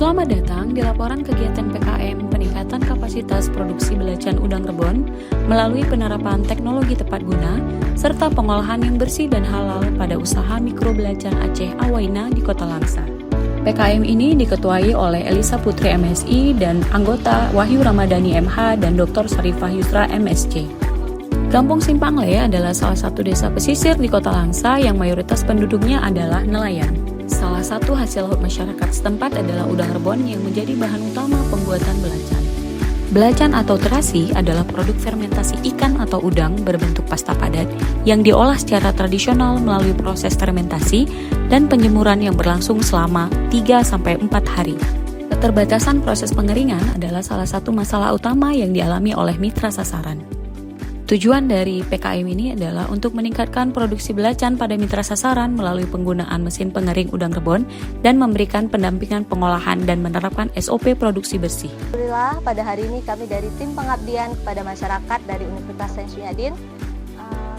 Selamat datang di laporan kegiatan PKM peningkatan kapasitas produksi belacan udang rebon melalui penerapan teknologi tepat guna serta pengolahan yang bersih dan halal pada usaha mikro belacan Aceh Awaina di Kota Langsa. PKM ini diketuai oleh Elisa Putri MSI dan anggota Wahyu Ramadhani MH dan Dr. Sarifah Yusra MSC. Kampung Simpangle adalah salah satu desa pesisir di Kota Langsa yang mayoritas penduduknya adalah nelayan. Salah satu hasil laut masyarakat setempat adalah udang rebon yang menjadi bahan utama pembuatan belacan. Belacan atau terasi adalah produk fermentasi ikan atau udang berbentuk pasta padat yang diolah secara tradisional melalui proses fermentasi dan penjemuran yang berlangsung selama 3-4 hari. Keterbatasan proses pengeringan adalah salah satu masalah utama yang dialami oleh mitra sasaran. Tujuan dari PKM ini adalah untuk meningkatkan produksi belacan pada mitra sasaran melalui penggunaan mesin pengering udang rebon dan memberikan pendampingan pengolahan dan menerapkan SOP produksi bersih. Alhamdulillah, pada hari ini kami dari tim pengabdian kepada masyarakat dari Universitas Sains Syahidin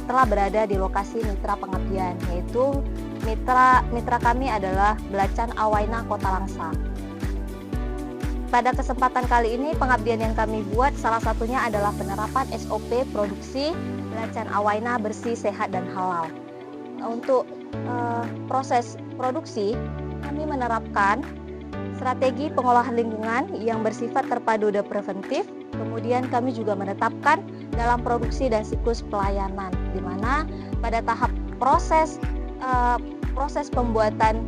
telah berada di lokasi mitra pengabdian, yaitu mitra kami adalah Belacan Awaina Kota Langsa. Pada kesempatan kali ini pengabdian yang kami buat salah satunya adalah penerapan SOP produksi belacan awaina bersih, sehat, dan halal. Untuk proses produksi kami menerapkan strategi pengolahan lingkungan yang bersifat terpadu dan preventif. Kemudian kami juga menetapkan dalam produksi dan siklus pelayanan, di mana pada tahap proses pembuatan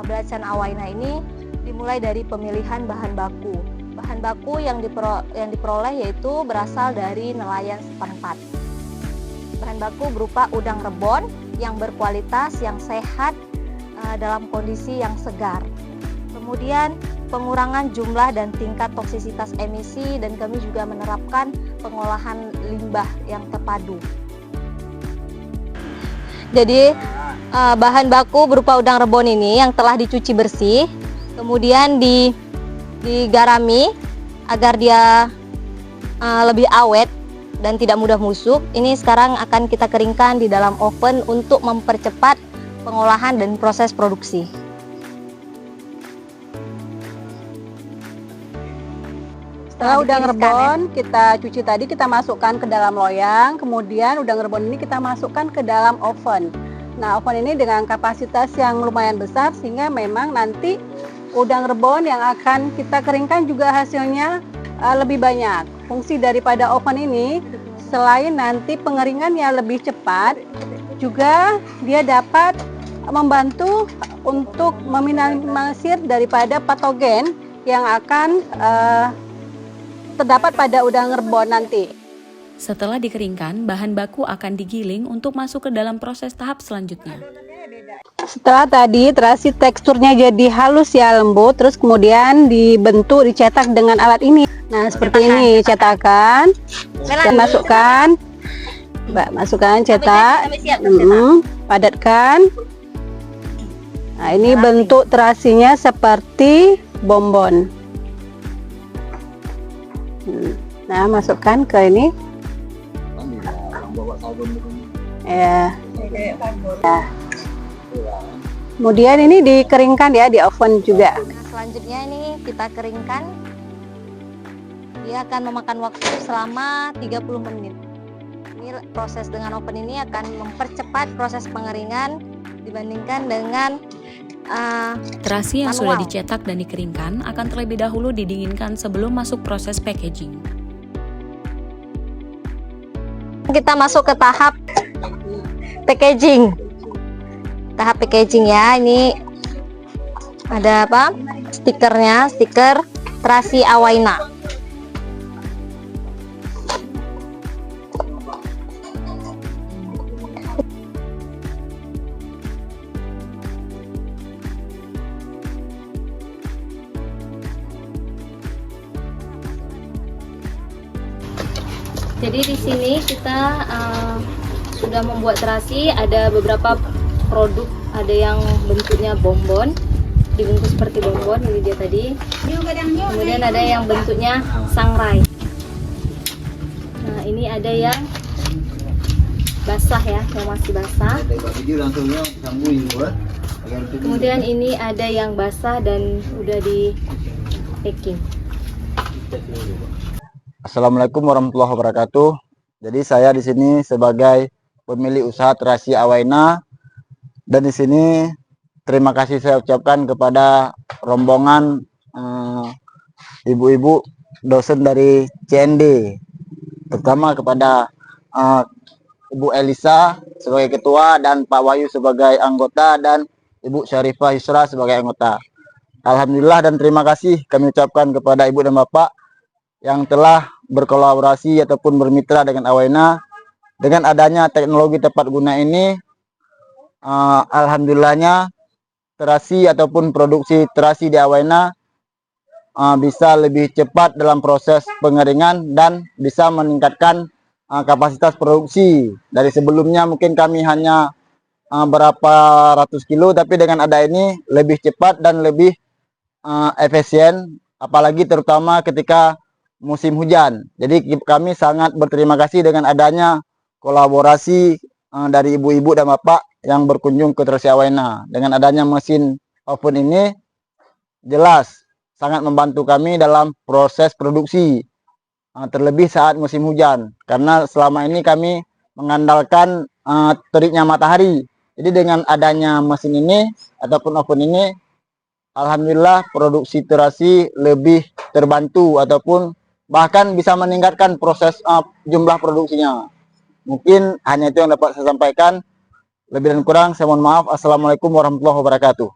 belacan awaina ini dimulai dari pemilihan bahan baku. Bahan baku yang diperoleh yaitu berasal dari nelayan setempat. Bahan baku berupa udang rebon yang berkualitas, yang sehat, dalam kondisi yang segar. Kemudian pengurangan jumlah dan tingkat toksisitas emisi, dan kami juga menerapkan pengolahan limbah yang terpadu. Jadi bahan baku berupa udang rebon ini yang telah dicuci bersih, kemudian digarami agar dia lebih awet dan tidak mudah busuk. Ini sekarang akan kita keringkan di dalam oven untuk mempercepat pengolahan dan proses produksi. Setelah udang rebon kita cuci tadi, kita masukkan ke dalam loyang, kemudian udang rebon ini kita masukkan ke dalam oven. Nah, oven ini dengan kapasitas yang lumayan besar sehingga memang nanti udang rebon yang akan kita keringkan juga hasilnya lebih banyak. Fungsi daripada oven ini selain nanti pengeringannya lebih cepat, juga dia dapat membantu untuk meminimalisir daripada patogen yang akan terdapat pada udang rebon nanti. Setelah dikeringkan, bahan baku akan digiling untuk masuk ke dalam proses tahap selanjutnya. Setelah tadi terasi teksturnya jadi halus ya, lembut, terus kemudian dibentuk, dicetak dengan alat ini. Nah, seperti ini cetakan. Dan masukkan. Mbak, masukkan cetak. Padatkan. Nah, ini bentuk terasinya seperti bonbon. Nah, masukkan ke ini. Ya. Kemudian ini dikeringkan ya di oven juga. Nah, selanjutnya ini kita keringkan. Dia akan memakan waktu selama 30 menit. Ini proses dengan oven ini akan mempercepat proses pengeringan dibandingkan dengan terasi yang sudah manual. dicetak dan dikeringkan akan terlebih dahulu didinginkan sebelum masuk proses packaging. Kita masuk ke tahap packaging. Tahap packaging ya, ini ada apa? Stikernya, stiker terasi awaina. Jadi di sini kita sudah membuat terasi, ada beberapa produk, ada yang bentuknya bonbon, dibungkus seperti bonbon, ini dia tadi. Kemudian ada yang bentuknya sangrai. Nah, ini ada yang basah ya, yang masih basah. Kemudian ini ada yang basah dan udah di packing. Assalamualaikum warahmatullahi wabarakatuh. Jadi saya di sini sebagai pemilik usaha terasi Awaina, dan di sini terima kasih saya ucapkan kepada rombongan ibu-ibu dosen dari CND, terutama kepada Ibu Elisa sebagai ketua dan Pak Wahyu sebagai anggota dan Ibu Syarifah Yusra sebagai anggota. Alhamdulillah dan terima kasih kami ucapkan kepada Ibu dan Bapak yang telah berkolaborasi ataupun bermitra dengan Awaina. Dengan adanya teknologi tepat guna ini, alhamdulillahnya terasi ataupun produksi terasi di Awaina bisa lebih cepat dalam proses pengeringan dan bisa meningkatkan kapasitas produksi. Dari sebelumnya mungkin kami hanya berapa ratus kilo, tapi dengan ada ini lebih cepat dan lebih efisien, apalagi terutama ketika musim hujan. Jadi kami sangat berterima kasih dengan adanya kolaborasi dari ibu-ibu dan bapak yang berkunjung ke Terasi Awaina. Dengan adanya mesin oven ini jelas sangat membantu kami dalam proses produksi, terlebih saat musim hujan, karena selama ini kami mengandalkan teriknya matahari. Jadi dengan adanya mesin ini ataupun oven ini, alhamdulillah produksi terasi lebih terbantu ataupun bahkan bisa meningkatkan proses jumlah produksinya. Mungkin hanya itu yang dapat saya sampaikan. Lebih dan kurang saya mohon maaf. Assalamualaikum warahmatullahi wabarakatuh.